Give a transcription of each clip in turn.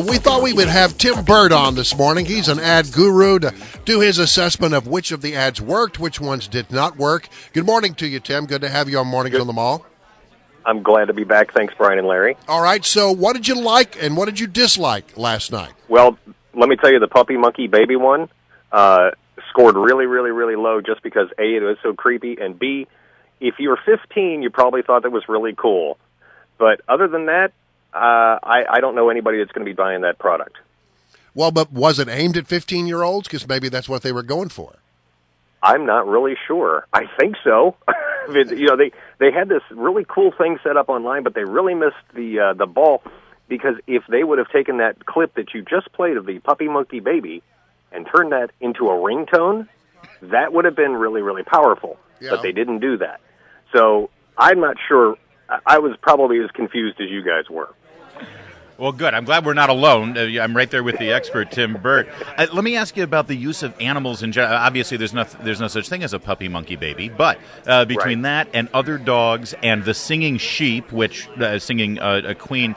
We thought we would have Tim Burt on this morning. He's an ad guru to do his assessment of which of the ads worked, which ones did not work. Good morning to you, Tim. Good to have you on Mornings on the Mall. I'm glad to be back. Thanks, Brian and Larry. All right, so what did you like and what did you dislike last night? Well, let me tell you, the Puppy Monkey Baby one scored really, really, really low just because, A, it was so creepy, and B, if you were 15, you probably thought that was really cool. But other than that, I don't know anybody that's going to be buying that product. Well, but was it aimed at 15-year-olds? Because maybe that's what they were going for. I'm not really sure. I think so. They had this really cool thing set up online, but they really missed the ball, because if they would have taken that clip that you just played of the Puppy Monkey Baby and turned that into a ringtone, that would have been really, really powerful. Yeah. But they didn't do that. So I'm not sure. I was probably as confused as you guys were. Well, good. I'm glad we're not alone. I'm right there with the expert, Tim Burt. Let me ask you about the use of animals in general. Obviously, there's no such thing as a puppy monkey baby, but between that and other dogs and the singing sheep, which singing a Queen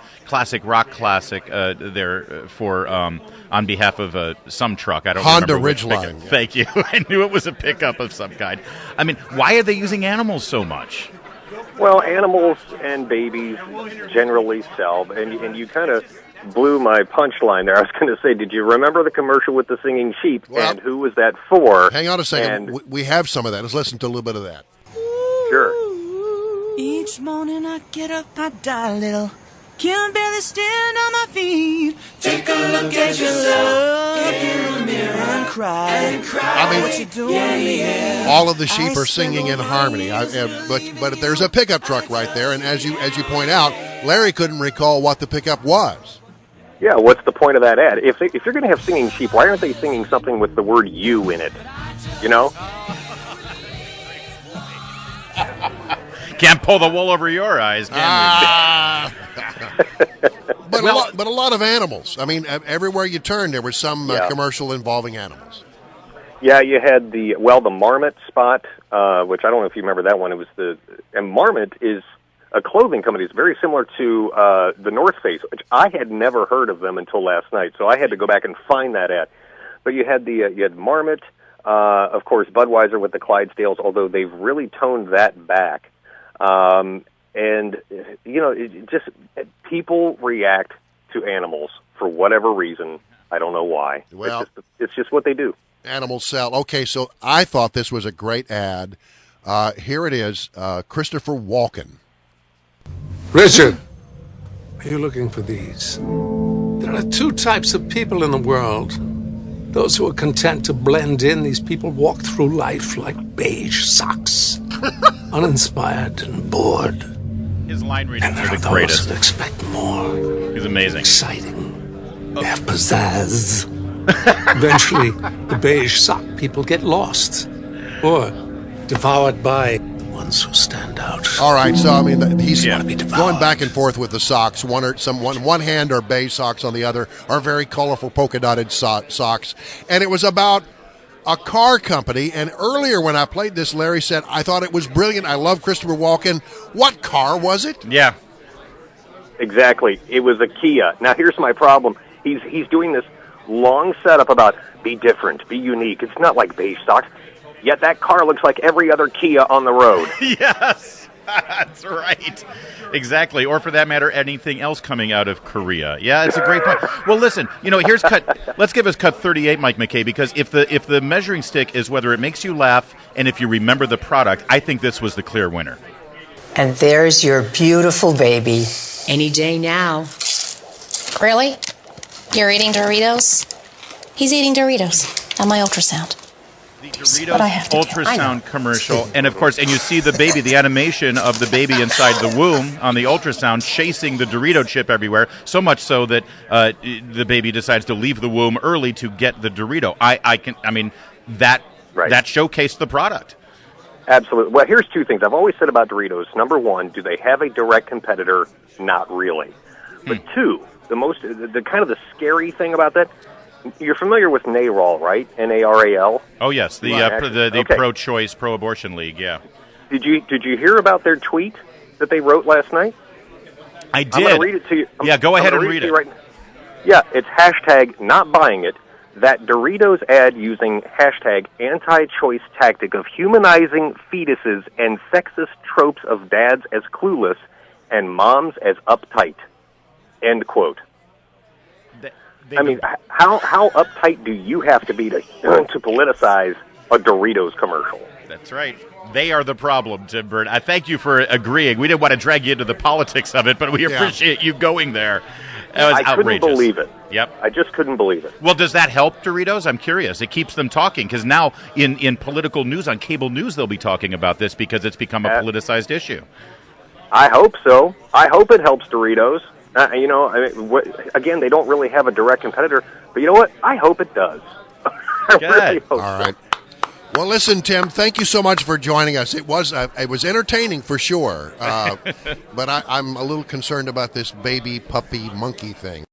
rock classic there for on behalf of some truck. I don't Honda remember Ridgeline. Yeah. Thank you. I knew it was a pickup of some kind. I mean, why are they using animals so much? Well, animals and babies generally sell, and you kind of blew my punchline there. I was going to say, did you remember the commercial with the singing sheep, and who was that for? Hang on a second. We have some of that. Let's listen to a little bit of that. Sure. Each morning I get up, I die a little. Can barely stand on my feet. Take a look at yourself, look in the mirror and cry. I mean, what you doing? All of the sheep are singing in harmony. But there's a pickup truck right there, and as you point out, Larry couldn't recall what the pickup was. Yeah, what's the point of that ad? If you're going to have singing sheep, why aren't they singing something with the word "you" in it? You know. Can't pull the wool over your eyes, can you? But a lot of animals. I mean, everywhere you turn, there was some commercial involving animals. Yeah, you had the Marmot spot, which I don't know if you remember that one. It was and Marmot is a clothing company. It's very similar to the North Face, which I had never heard of them until last night. So I had to go back and find that ad. But you had you had Marmot, of course, Budweiser with the Clydesdales, although they've really toned that back. And, just people react to animals for whatever reason. I don't know why. Well, it's just what they do. Animals sell. Okay, so I thought this was a great ad. Here it is, Christopher Walken. Richard, are you looking for these? There are two types of people in the world. Those who are content to blend in. These people walk through life like beige socks, uninspired and bored. His line readings and are the greatest. Those that expect more. He's amazing. Exciting. They have pizzazz. Eventually, the beige sock people get lost or devoured by the ones who stand out. All right, so I mean, he's going back and forth with the socks. One hand are beige socks, on the other are very colorful polka dotted socks, and it was about a car company. And earlier when I played this, Larry said, I thought it was brilliant. I love Christopher Walken. What car was it? Yeah. Exactly. It was a Kia. Now, here's my problem. He's doing this long setup about be different, be unique. It's not like beige socks. Yet that car looks like every other Kia on the road. Yes, that's right. Exactly. Or for that matter, anything else coming out of Korea. Yeah, it's a great point. Well, listen, let's give us cut 38, Mike McKay, because if the measuring stick is whether it makes you laugh and if you remember the product, I think this was the clear winner. And there's your beautiful baby. Any day now. Really? You're eating Doritos? He's eating Doritos on my ultrasound. The Doritos ultrasound commercial, and of course, and you see the baby, the animation of the baby inside the womb on the ultrasound chasing the Dorito chip everywhere, so much so that the baby decides to leave the womb early to get the Dorito. That showcased the product. Absolutely. Well, here's two things. I've always said about Doritos. Number one, do they have a direct competitor? Not really. But two, the kind of the scary thing about that, you're familiar with NARAL, right? NARAL? Oh, yes, the pro-choice, pro-abortion league, yeah. Did you hear about their tweet that they wrote last night? I did. I'm going to read it to you. Go ahead and read it. Yeah, it's hashtag not buying it. That Doritos ad using hashtag anti-choice tactic of humanizing fetuses and sexist tropes of dads as clueless and moms as uptight. End quote. I mean, how uptight do you have to be to politicize a Doritos commercial? That's right. They are the problem, Tim Burt. I thank you for agreeing. We didn't want to drag you into the politics of it, but we appreciate you going there. That was outrageous. Couldn't believe it. Yep. I just couldn't believe it. Well, does that help Doritos? I'm curious. It keeps them talking, because now in political news, on cable news, they'll be talking about this because it's become a politicized issue. I hope so. I hope it helps Doritos. Again, they don't really have a direct competitor, but you know what? I hope it does. I really hope All right. Well, listen, Tim, thank you so much for joining us. It was entertaining for sure, but I'm a little concerned about this baby puppy monkey thing.